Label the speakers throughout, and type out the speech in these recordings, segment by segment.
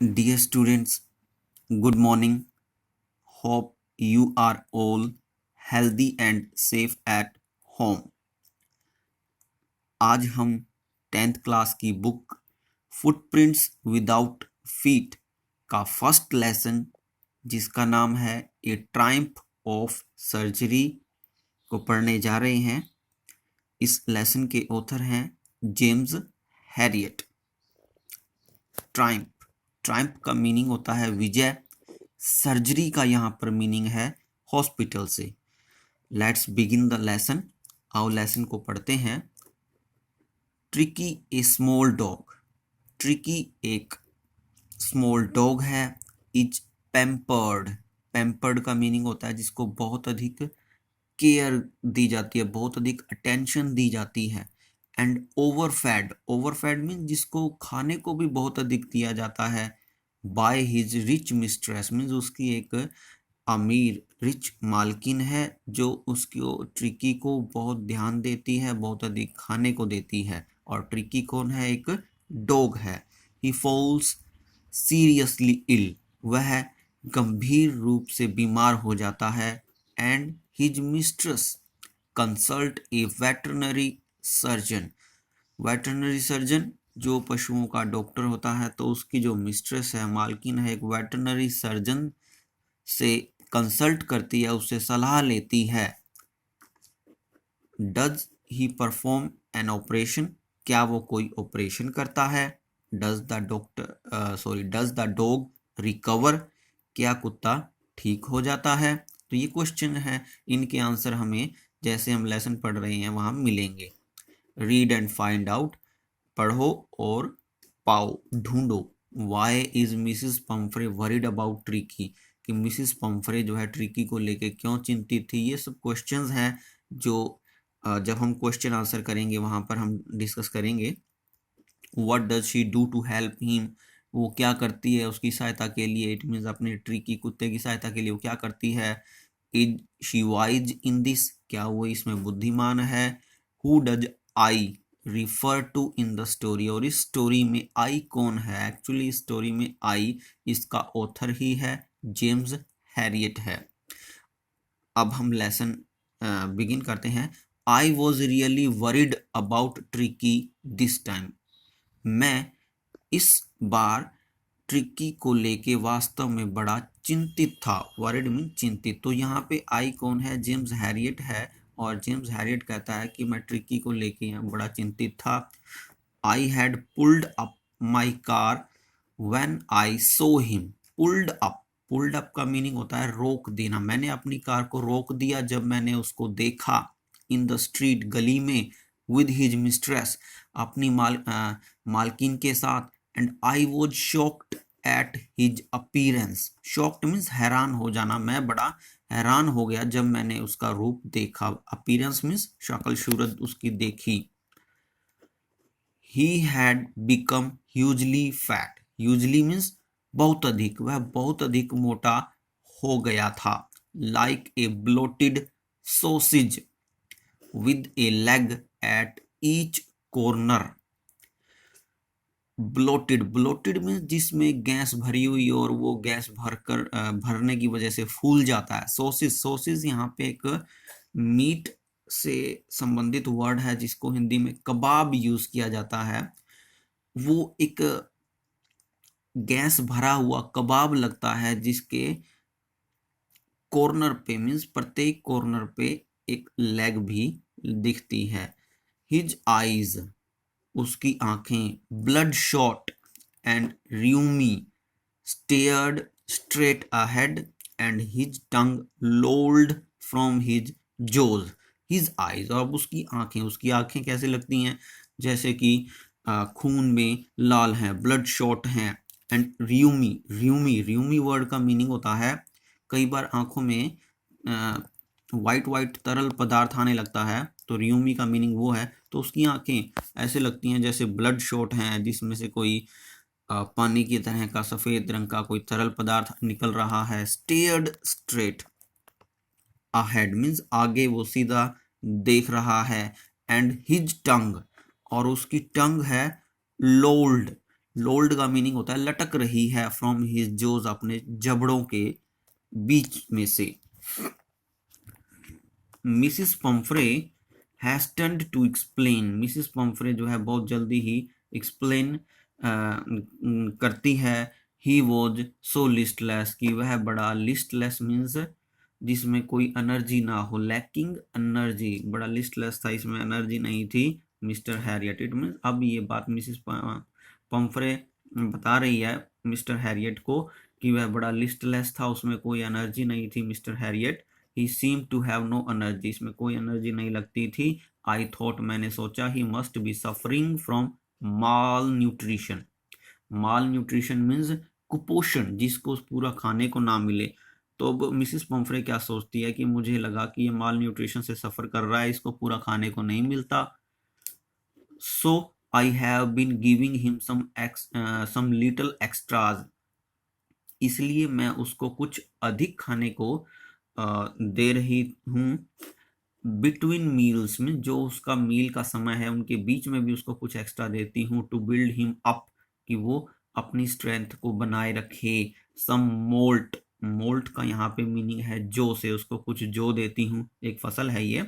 Speaker 1: Dear students, good morning. Hope you are all healthy and safe at home. आज हम 10th class की book footprints without feet का first lesson जिसका नाम है ए ट्रायम्फ ऑफ सर्जरी को पढ़ने जा रहे हैं। इस लेसन के ऑथर हैं जेम्स हैरियट। ट्रायम्फ का मीनिंग होता है विजय। सर्जरी का यहाँ पर मीनिंग है हॉस्पिटल से। Let's begin the lesson. आओ लेसन को पढ़ते हैं। ट्रिकी ए स्मॉल डॉग। ट्रिकी एक स्मॉल डॉग है। इज पैम्पर्ड का मीनिंग होता है जिसको बहुत अधिक केयर दी जाती है, बहुत अधिक अटेंशन दी जाती है। एंड ओवरफेड मीन जिसको खाने को भी बहुत अधिक दिया जाता है। By his rich mistress means उसकी एक अमीर रिच मालकिन है जो उसकी ट्रिकी को बहुत ध्यान देती है, बहुत अधिक खाने को देती है। और ट्रिकी कौन है? एक डॉग है। ही फॉल्स सीरियसली इल, वह गंभीर रूप से बीमार हो जाता है। And his mistress consult A veterinary surgeon जो पशुओं का डॉक्टर होता है, तो उसकी जो मिस्ट्रेस है, मालकिन है, एक वेटरनरी सर्जन से कंसल्ट करती है, उससे सलाह लेती है। Does he perform an operation, क्या वो कोई ऑपरेशन करता है? डज द डॉग रिकवर, क्या कुत्ता ठीक हो जाता है? तो ये क्वेश्चन है, इनके आंसर हमें जैसे हम लेसन पढ़ रहे हैं वहां मिलेंगे। रीड एंड फाइंड आउट, पढ़ो और पाओ, ढूंढो। Why is Mrs Pumphrey worried about Tricky, कि मिसिस पम्फ्रे जो है ट्रिकी को लेके क्यों चिंतित थी। ये सब क्वेश्चंस हैं जो जब हम क्वेश्चन आंसर करेंगे वहां पर हम डिस्कस करेंगे। What does she do to help him, वो क्या करती है उसकी सहायता के लिए। इट मीन्स अपने ट्रिकी कुत्ते की सहायता के लिए वो क्या करती है। Is she wise in this, क्या वो इसमें बुद्धिमान है। Who does I refer to in the story, और इस स्टोरी में आई कौन है? एक्चुअली इस स्टोरी में आई इसका ऑथर ही है, जेम्स हैरियट है। अब हम लेसन बिगिन करते हैं। I was really worried about tricky this time, मैं इस बार ट्रिकी को लेके वास्तव में बड़ा चिंतित था। वरिड मीन चिंतित। तो यहाँ पे आई कौन है? जेम्स हैरियट है। और जेम्स हैरियट कहता है कि मैं ट्रिकी को लेके यहाँ बड़ा चिंतित था। I had pulled up my car when I saw him. Pulled up का मीनिंग होता है रोक देना। मैंने अपनी कार को रोक दिया जब मैंने उसको देखा। इन द स्ट्रीट, गली में। विद हिज मिस्ट्रेस, अपनी मालकिन के साथ। And I was shocked at his appearance. Shocked means हैरान हो जाना। मैं बड़ा हैरान हो गया जब मैंने उसका रूप देखा। अपीरेंस मीन्स शक्ल सूरत उसकी देखी। He had become hugely fat, hugely means बहुत अधिक, वह बहुत अधिक मोटा हो गया था। Like a bloated sausage with A leg at each corner. Bloated means जिसमें गैस भरी हुई और वो गैस भरने की वजह से फूल जाता है। सोसिस यहाँ पे एक मीट से संबंधित वर्ड है जिसको हिंदी में कबाब यूज किया जाता है। वो एक गैस भरा हुआ कबाब लगता है जिसके कॉर्नर पे मीन्स प्रत्येक कॉर्नर पे एक लेग भी दिखती है। हिज आईज, उसकी आंखें। Bloodshot and rheumy stared straight ahead and his tongue lolled from his jaws. His eyes, और उसकी आंखें कैसे लगती हैं? जैसे कि खून में लाल हैं, ब्लड शॉट हैं। एंड र्यूमी वर्ड का मीनिंग होता है, कई बार आंखों में वाइट तरल पदार्थ आने लगता है, तो र्यूमी का मीनिंग वो है। तो उसकी आंखें ऐसे लगती हैं जैसे ब्लड शॉट हैं, जिसमें से कोई पानी की तरह का सफेद रंग का कोई तरल पदार्थ निकल रहा है। स्टेयर्ड स्ट्रेट अहेड मीन्स आगे वो सीधा देख रहा है। एंड हिज टंग, और उसकी टंग है लोल्ड। लोल्ड का मीनिंग होता है लटक रही है, फ्रॉम हिज जोज, अपने जबड़ों के बीच में से। Mrs Pumphrey has turned to explain, Mrs Pumphrey जो है बहुत जल्दी ही एक्सप्लेन करती है। ही वॉज सो लिस्टलेस, कि वह बड़ा लिस्टलेस मीन्स जिसमें कोई एनर्जी ना हो, लैकिंग एनर्जी, बड़ा लिस्टलेस था, इसमें एनर्जी नहीं थी मिस्टर हैरियट। इट मीन्स अब ये बात मिसिस पंफ्रे बता रही है मिस्टर हैरियट को कि वह बड़ा लिस्टलेस था, उसमें कोई एनर्जी नहीं थी Mr Herriot. He seem to have no energy, इसमें कोई एनर्जी नहीं लगती थी। आई थॉट, मैंने सोचा, he must be suffering from mall nutrition. Mall nutrition means कुपोषण, जिसको पूरा खाने को ना मिले। तो अब मिसिस पंफ्रे क्या सोचती है कि मुझे लगा कि ये माल न्यूट्रिशन से सफर कर रहा है, इसको पूरा खाने को नहीं मिलता। So I have been giving him some little extras, इसलिए मैं उसको कुछ अधिक खाने को दे रही हूँ। बिटवीन मील्स में, जो उसका मील का समय है उनके बीच में भी उसको कुछ एक्स्ट्रा देती हूँ। टू बिल्ड हिम अप, कि वो अपनी स्ट्रेंथ को बनाए रखे। सम मोल्ट, मोल्ट का यहाँ पे मीनिंग है जौ से, उसको कुछ जौ देती हूँ, एक फसल है ये।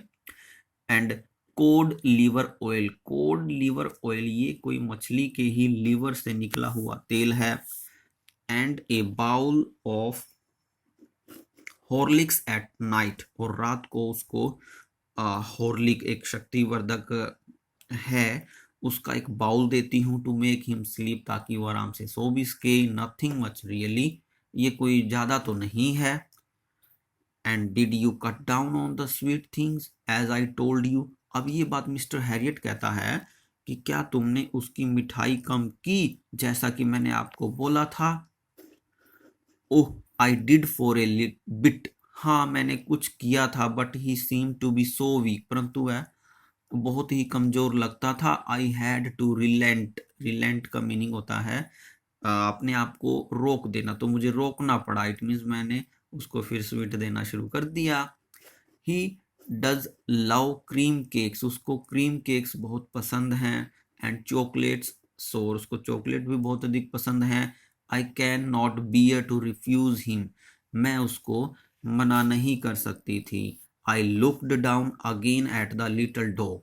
Speaker 1: And cod liver oil, cod liver oil ये कोई मछली के ही लीवर से निकला हुआ तेल है। And a bowl of Horlicks at night, और रात को उसको हॉर्लिक एक शक्तिवर्धक है उसका एक बाउल देती हूँ। टू मेक हिम स्लीप, ताकि वो आराम से सो भी सके। नथिंग मच रियली, ये कोई ज्यादा तो नहीं है। And did you cut down on the sweet things as I told you, अब ये बात मिस्टर हैरियट कहता है कि क्या तुमने उसकी मिठाई कम की जैसा कि मैंने आपको बोला था। Oh I did for a bit, हाँ मैंने कुछ किया था। But he seem to be so weak, परंतु वह बहुत ही कमजोर लगता था। I had to relent, relent का मीनिंग होता है अपने आप को रोक देना, तो मुझे रोकना पड़ा। इट मीन्स मैंने उसको फिर स्वीट देना शुरू कर दिया। He does love cream cakes, उसको क्रीम केक्स बहुत पसंद हैं। एंड चॉकलेट्स, सो उसको चॉकलेट भी बहुत अधिक पसंद हैं। I can not bear to refuse him, मैं उसको मना नहीं कर सकती थी। I looked down again at the little dog,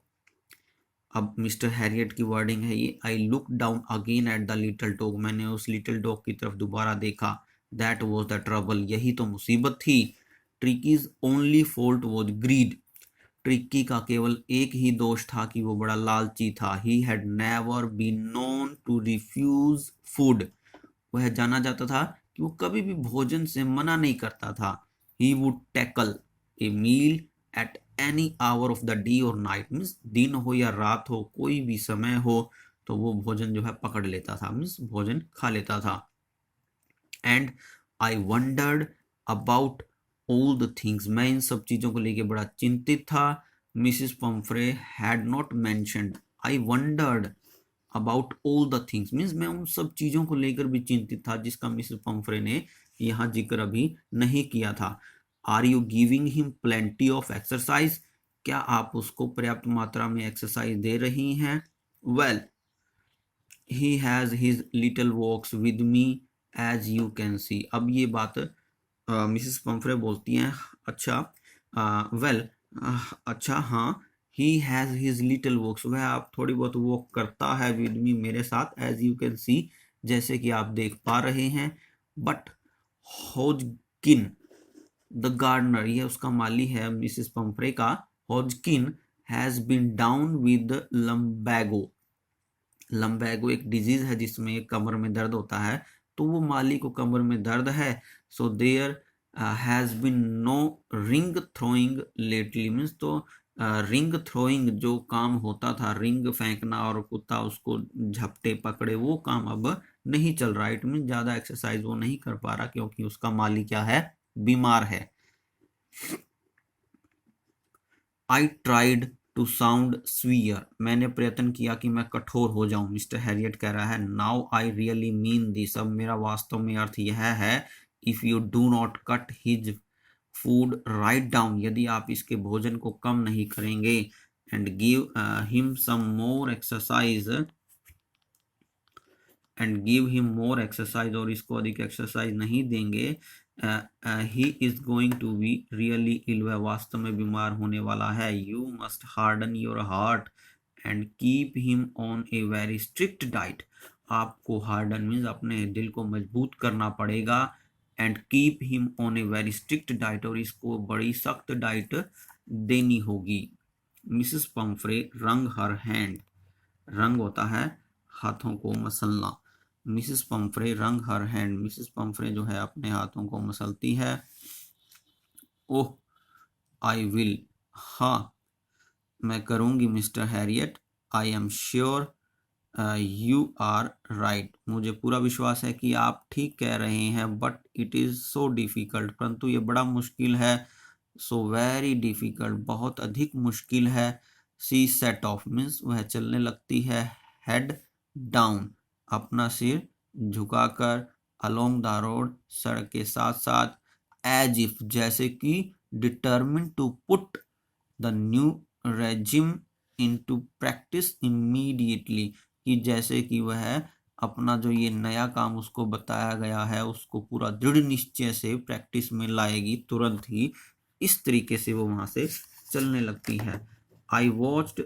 Speaker 1: अब मिस्टर हैरियट की वर्डिंग है ये। I look down again at the little dog, मैंने उस लिटिल डॉग की तरफ दोबारा देखा। दैट वॉज द ट्रबल, यही तो मुसीबत थी। Tricky's only fault was greed, Tricky का केवल एक ही दोष था कि वो बड़ा लालची था। He had never been known to refuse food, वह जाना जाता था कि वो कभी भी भोजन से मना नहीं करता था। He would tackle a meal at any hour of the day और नाइट, मीन्स दिन हो या रात हो, कोई भी समय हो तो वो भोजन जो है पकड़ लेता था, मीन्स भोजन खा लेता था। And I wandered about all the things, मैं इन सब चीजों को लेके बड़ा चिंतित था। Mrs Pomfrey had not mentioned, I wandered about all the things, means मैं उन सब चीजों को लेकर भी चिंतित था जिसका मिसेस पंफ्रे ने यहाँ जिक्र अभी नहीं किया था। Are you giving him plenty of exercise, क्या आप उसको पर्याप्त मात्रा में एक्सरसाइज दे रही हैं। Well he has his little walks with me as you can see, अब ये बात मिसेस पंफ्रे बोलती हैं, अच्छा वेल अच्छा हाँ, ही हैज हिज लिटिल वॉक्स, वह आप थोड़ी बहुत वॉक करता है विद मी, मेरे साथ, एज यू कैन सी, जैसे कि आप देख पा रहे हैं। बट हॉजकिन द गार्डनर, ये उसका माली है मिसेस पंफ्रे का, Hodgkin has been down with lumbago, lumbago एक डिजीज है जिसमें कमर में दर्द होता है, तो वो माली को कमर में दर्द है। So there has been no ring throwing lately, means तो रिंग थ्रोइंग जो काम होता था, रिंग फेंकना और कुत्ता उसको झपटे पकड़े, वो काम अब नहीं चल रहा। इट मीन ज्यादा एक्सरसाइज वो नहीं कर पा रहा क्योंकि उसका माली क्या है, बीमार है। I tried to sound severe, मैंने प्रयत्न किया कि मैं कठोर हो जाऊं, मिस्टर हैरियट कह रहा है। Now I really mean this, अब मेरा वास्तव में अर्थ यह है। If you do not cut his food right down, यदि आप इसके भोजन को कम नहीं करेंगे, and give him some more exercise, and give him more exercise, और इसको अधिक एक्सरसाइज नहीं देंगे, he is going to be really ill, वह वास्तव में बीमार होने वाला है। You must harden your heart and keep him on a very strict diet, आपको हार्डन मीन्स अपने दिल को मजबूत करना पड़ेगा, and keep him on a very strict diet, और इसको बड़ी सख्त डाइट देनी होगी। मिसेस पंफ्रे रंग हर हैंड, रंग होता है हाथों को मसलना। मिसेस पंफ्रे रंग हर हैंड, मिसेस पंफ्रे जो है अपने हाथों को मसलती है। ओह आई विल, हाँ मैं करूंगी Mr Herriot, I am sure you are right, मुझे पूरा विश्वास है कि आप ठीक कह रहे हैं, but it is so difficult, परंतु ये बड़ा मुश्किल है। सो वेरी डिफ़िकल्ट, बहुत अधिक मुश्किल है। सी सेट ऑफ मीन्स वह चलने लगती है, हेड डाउन, अपना सिर झुकाकर, अलोंग द रोड, सड़क के साथ साथ, एज इफ जैसे कि, determine to put the new regime into practice immediately, कि जैसे कि वह अपना जो ये नया काम उसको बताया गया है उसको पूरा दृढ़ निश्चय से प्रैक्टिस में लाएगी तुरंत ही। इस तरीके से वो वहां से चलने लगती है। I watched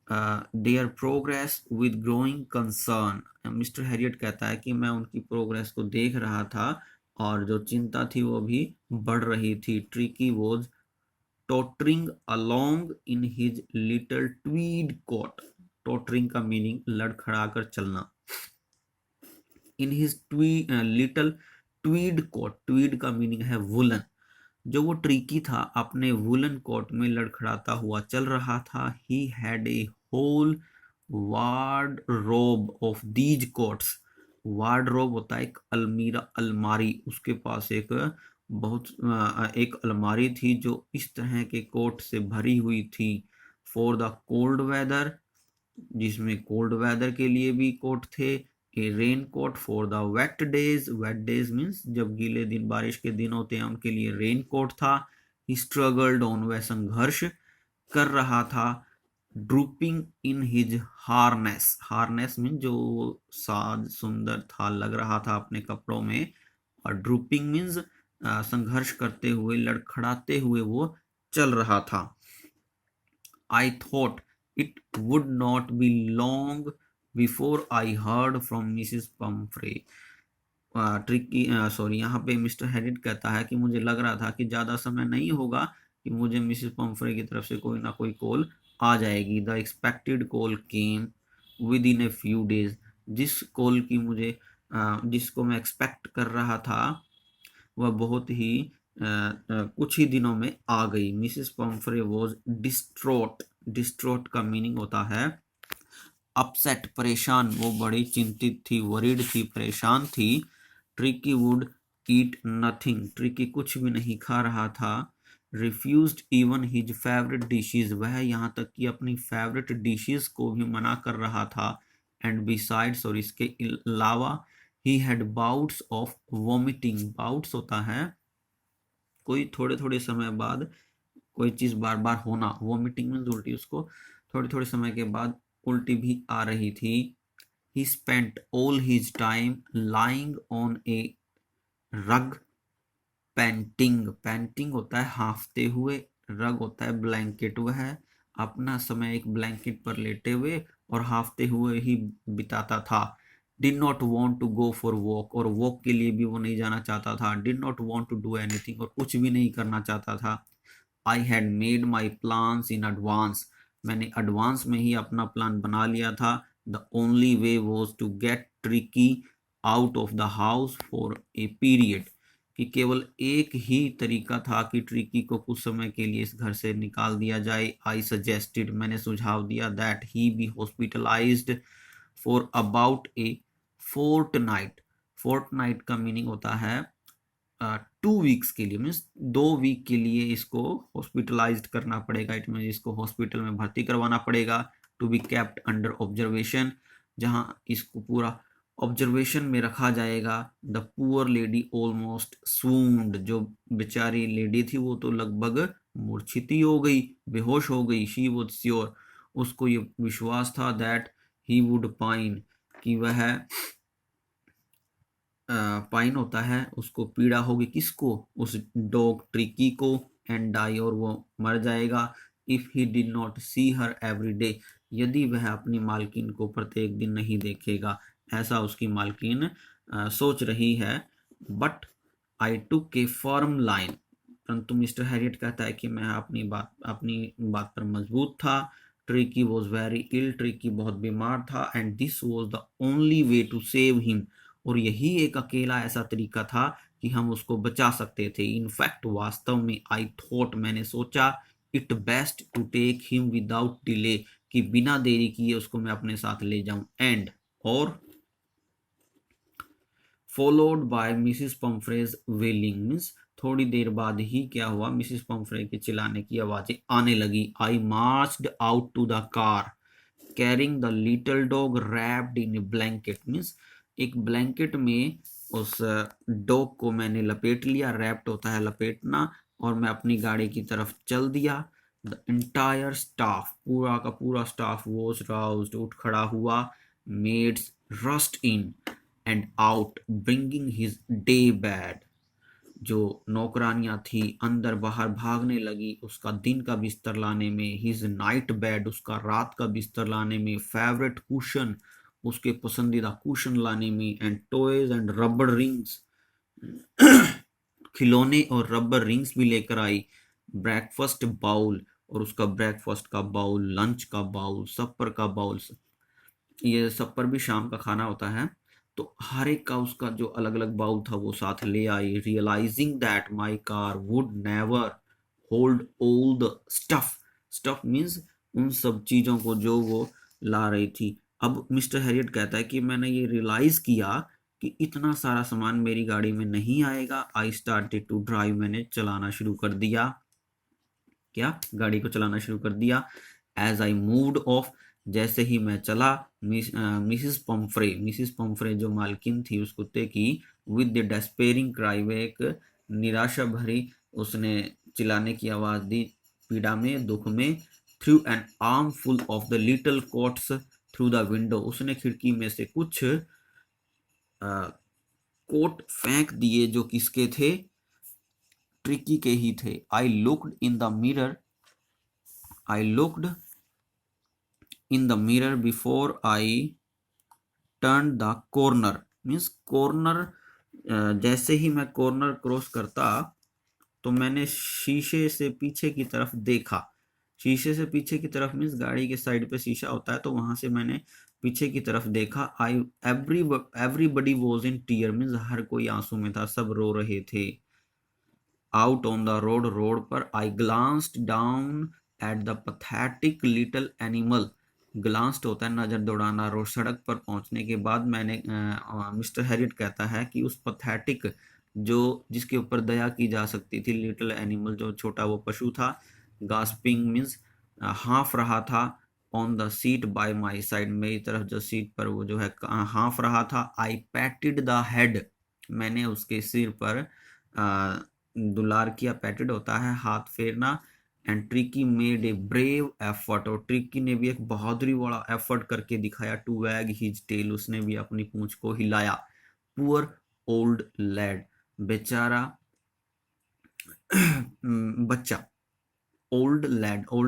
Speaker 1: there progress with growing concern, mister Herriot कहता है कि मैं उनकी प्रोग्रेस को देख रहा था और जो चिंता थी वो भी बढ़ रही थी। Tricki was tottering along in his little tweed coat, tottering का मीनिंग लड़खड़ा कर चलना। In his little tweed coat, tweed का मीनिंग है वुलन, जो वो ट्रिकी था अपने वुलन कोट में लड़खड़ाता हुआ चल रहा था। He had a whole wardrobe of these coats, wardrobe होता है एक अलमीरा, अलमारी, उसके पास एक एक अलमारी थी जो इस तरह के कोट से भरी हुई थी। फॉर द कोल्ड वेदर, जिसमें कोल्ड वेदर के लिए भी कोट थे। A rain coat for the wet days, wet days means जब गीले दिन बारिश के दिन होते हैं उनके लिए रेन कोट था। ही स्ट्रगल्ड ऑन, वह संघर्ष कर रहा था। Drooping in his harness, harness mean जो साज सुंदर था लग रहा था अपने कपड़ों में, और ड्रूपिंग मीन्स संघर्ष करते हुए लड़खड़ाते हुए वो चल रहा था। I thought it would not be long before I heard from Mrs Pomfrey, tricky sorry यहाँ पे मिस्टर हैरिट कहता है कि मुझे लग रहा था कि ज़्यादा समय नहीं होगा कि मुझे मिसिस पंफ्रे की तरफ से कोई ना कोई कॉल आ जाएगी। The expected call came with in a few days, जिस कॉल की मुझे जिसको मैं एक्सपेक्ट कर रहा था वह बहुत ही कुछ ही दिनों में आ गई। मिसिस पंफ्रे वॉज डिस्ट्रोट, डिस्ट्रोट का मीनिंग होता है अपसेट, परेशान, वो बड़ी चिंतित थी, वरीड थी, परेशान थी। Tricky would eat nothing, tricky कुछ भी नहीं खा रहा था। Refused even his favourite dishes, वह यहाँ तक कि अपनी फेवरेट डिशेज को भी मना कर रहा था। एंड बिसाइड्स, और इसके अलावा, he had bouts of vomiting, bouts होता है कोई थोड़े थोड़े समय बाद कोई चीज़ बार बार होना, वॉमिटिंग मीन्स उल्टी, उसको थोड़े थोड़े समय के बाद उल्टी भी आ रही थी। He spent all his time lying on a rug, painting, painting होता है हाफते हुए, रग होता है ब्लैंकेट, वह अपना समय एक ब्लैंकेट पर लेटे हुए और हाफते हुए ही बिताता था। Did not want to go for walk, और वॉक के लिए भी वो नहीं जाना चाहता था। Did not want to do anything, और कुछ भी नहीं करना चाहता था। I had made my plans in advance, मैंने एडवांस में ही अपना प्लान बना लिया था। The only way was to get Tricky out of the house for a period, कि केवल एक ही तरीका था कि ट्रिकी को कुछ समय के लिए इस घर से निकाल दिया जाए। आई सजेस्टेड, मैंने सुझाव दिया, that he be hospitalised for about a fortnight, fortnight का मीनिंग होता है 2 वीक्स के लिए, मीन्स 2 वीक के लिए इसको हॉस्पिटलाइज्ड करना पड़ेगा, इट मीन इसको हॉस्पिटल में भर्ती करवाना पड़ेगा। To be kept under observation, जहां इसको पूरा ऑब्जर्वेशन में रखा जाएगा। The poor lady almost swooned, जो बेचारी लेडी थी वो तो लगभग मूर्छित ही हो गई, बेहोश हो गई। शी वॉज श्योर, उसको ये विश्वास था, दैट ही वुड पाइन, कि वह पाइन होता है उसको पीड़ा होगी, किसको, उस डॉग ट्रिकी को, एंड डाई, और वो मर जाएगा, if he did not see her every day, यदि वह अपनी मालकिन को प्रत्येक दिन नहीं देखेगा, ऐसा उसकी मालकिन सोच रही है। But I took a firm line, परंतु मिस्टर हैरियट कहता है कि मैं अपनी बात पर मजबूत था। ट्रिकी वॉज वेरी इल, ट्रिकी बहुत बीमार था, and this was the only way to save him, और यही एक अकेला ऐसा तरीका था कि हम उसको बचा सकते थे। इनफैक्ट वास्तव में, आई थॉट, मैंने सोचा, it best to take him without delay, कि बिना देरी किए उसको मैं अपने साथ ले जाऊं। एंड, और followed by Mrs Pumphrey's wailing, means थोड़ी देर बाद ही क्या हुआ, मिसिस पम्फ्रे के चिल्लाने की आवाजें आने लगी। I marched out to the car carrying the little dog wrapped in a blanket, means एक ब्लैंकेट में उस डॉग को मैंने लपेट लिया, रैप्ड होता है लपेटना, और मैं अपनी गाड़ी की तरफ चल दिया। द एंटायर स्टाफ, पूरा का पूरा स्टाफ वॉज राउज्ड, उठ खड़ा हुआ। Maids rushed in and out bringing his day bed, जो नौकरानियां थी अंदर बाहर भागने लगी उसका दिन का बिस्तर लाने में, हिज नाइट बेड, उसका रात का बिस्तर लाने में, फेवरेट कुशन, उसके पसंदीदा कुशन लाने में, and toys and rubber rings, खिलौने और रबर रिंग्स भी लेकर आई। ब्रेकफास्ट बाउल, और उसका ब्रेकफास्ट का बाउल, लंच का बाउल, सपर का बाउल, ये सपर भी शाम का खाना होता है, तो हर एक का उसका जो अलग अलग बाउल था वो साथ ले आई। Realising that my car would never hold all the stuff, stuff means उन सब चीजों को जो वो ला रही थी। अब मिस्टर हैरियट कहता है कि मैंने ये रियलाइज किया कि इतना सारा सामान मेरी गाड़ी में नहीं आएगा। आई स्टार्टेड टू ड्राइव, मैंने चलाना शुरू कर दिया, क्या, गाड़ी को चलाना शुरू कर दिया। एज आई मूव्ड ऑफ, जैसे ही मैं चला, मिसिस पम्फ्रे जो मालकिन थी उस कुत्ते की, विद द डेस्पेयरिंग क्राई, वे एक निराशा भरी, उसने चिल्लाने की आवाज दी, पीड़ा में, दुख में। Through an arm full of the little quotes through the window, उसने खिड़की में से कुछ कोट फेंक दिए जो किसके थे, ट्रिकी के ही थे। I looked in the mirror, I looked in the mirror before I turned the corner, means corner, जैसे ही मैं कॉर्नर क्रॉस करता तो मैंने शीशे से पीछे की तरफ देखा। शीशे से पीछे की तरफ मीन्स गाड़ी के साइड पे शीशा होता है, तो वहां से मैंने पीछे की तरफ देखा। I everybody was in tear, means हर कोई आंसू में था, सब रो रहे थे। Out on the road, road पर। I glanced down at the pathetic little animal, glanced होता है नजर दौड़ाना। रोड, सड़क पर पहुंचने के बाद मैंने, मिस्टर हैरियट कहता है कि उस पथेटिक, जो जिसके ऊपर दया की जा सकती थी, लिटिल एनिमल जो छोटा वो पशु था, गास्पिंग मीन्स हाँफ रहा था, on the seat bye my side, मेरी तरफ जो सीट पर वो जो है हाँफ रहा था। आई पैटेड द हेड, मैंने उसके सिर पर दुलार किया, पैटेड होता है हाथ फेरना। And tricky made a brave effort, और ट्रिकी ने भी एक बहादुरी वाला एफर्ट करके दिखाया। टू वैग हिज टेल, उसने भी अपनी पूंछ को हिलाया। पुअर ओल्ड लैड, बेचारा बच्चा। ओल्ड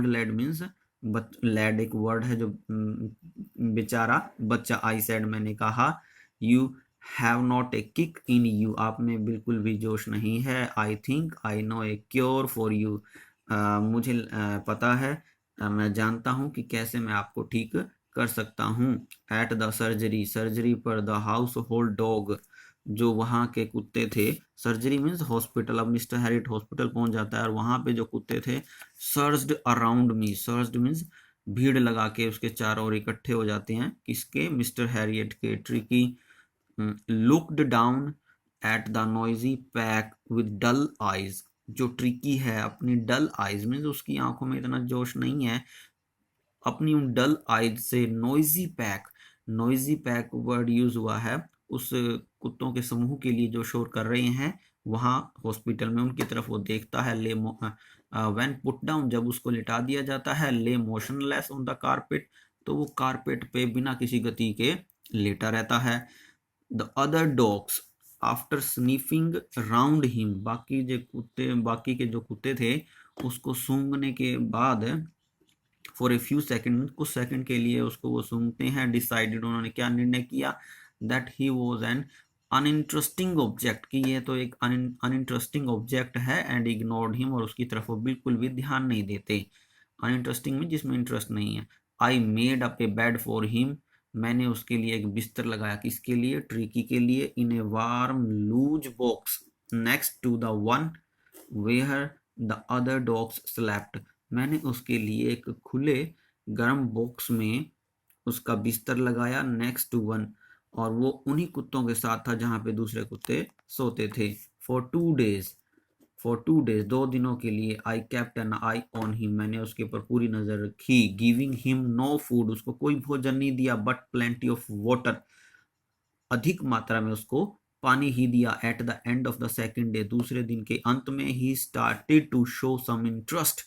Speaker 1: लैड मीन्स लैड एक वर्ड है जो बेचारा बच्चा। आई सेड, मैंने कहा, you have not a kick in you, आप में बिल्कुल भी जोश नहीं है। I think I know A cure for you, मुझे पता है, मैं जानता हूँ कि कैसे मैं आपको ठीक कर सकता हूँ। एट द सर्जरी, सर्जरी पर। द हाउस होल्ड डॉग, जो वहाँ के कुत्ते थे, सर्जरी मीन्स हॉस्पिटल। अब मिस्टर हैरियट हॉस्पिटल पहुंच जाता है और वहाँ पे जो कुत्ते थे, surged around me, surged means भीड़ लगा के उसके चारों ओर इकट्ठे हो जाते हैं, किसके, मिस्टर हैरियट के। Tricky looked down at the noisy pack with dull eyes, जो ट्रिकी है अपनी डल आइज मीन्स उसकी आंखों में इतना जोश नहीं है, अपनी उन डल आइज से नॉइजी पैक वर्ड यूज हुआ है उस कुत्तों के समूह के लिए जो शोर कर रहे हैं वहां हॉस्पिटल में, उनकी तरफ वो देखता है। व्हेन पुट डाउन, जब उसको लिटा दिया जाता है। ले मोशनलेस ऑन द कारपेट, तो वो कारपेट पे बिना किसी गति के लेटा रहता है। The other dogs, after sniffing round him, बाकी के जो कुत्ते थे उसको सूंघने के बाद फॉर ए फ्यू सेकंड, कुछ सेकंड के लिए उसको वो सूंघते हैं, डिसाइडेड, उन्होंने क्या निर्णय किया, that he was an uninteresting object, कि ये तो एक अनइंटरेस्टिंग ऑब्जेक्ट है, एंड इग्नोर्ड हिम, और उसकी तरफ वो बिल्कुल भी ध्यान नहीं देते। अनइंटरेस्टिंग में जिसमें इंटरेस्ट नहीं है। I made up A bed for him, मैंने उसके लिए एक बिस्तर लगाया, किसके लिए, ट्रिकी के लिए, in a warm loose box next to the one where the other dogs slept, मैंने उसके लिए एक खुले गर्म बॉक्स में उसका बिस्तर लगाया नेक्स्ट टू वन, और वो उन्हीं कुत्तों के साथ था जहां पे दूसरे कुत्ते सोते थे। फॉर 2 डेज 2 दिनों के लिए, I kept an eye on him, मैंने उसके ऊपर पूरी नजर रखी, गिविंग हिम नो फूड, उसको कोई भोजन नहीं दिया, बट प्लेंटी ऑफ वाटर, अधिक मात्रा में उसको पानी ही दिया। At the end of the second day, दूसरे दिन के अंत में, he started to show some interest,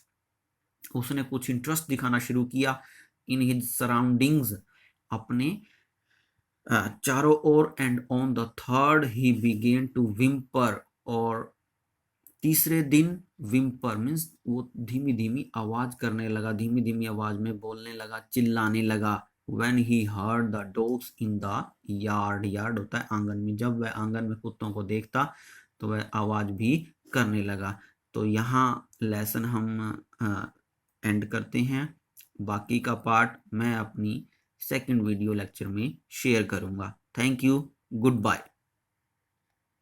Speaker 1: उसने कुछ इंटरेस्ट दिखाना शुरू किया, इन हिज सराउंडिंग्स, अपने चारों ओर, and on the third he began to whimper, और तीसरे दिन विम्पर मीन्स वो धीमी धीमी आवाज करने लगा, धीमी धीमी आवाज में बोलने लगा, चिल्लाने लगा। when he heard the dogs in the yard, yard होता है आंगन में, जब वह आंगन में कुत्तों को देखता तो वह आवाज भी करने लगा। तो यहाँ लेसन हम एंड करते हैं, बाकी का पार्ट मैं अपनी सेकंड वीडियो लेक्चर में शेयर करूंगा। Thank you, good bye.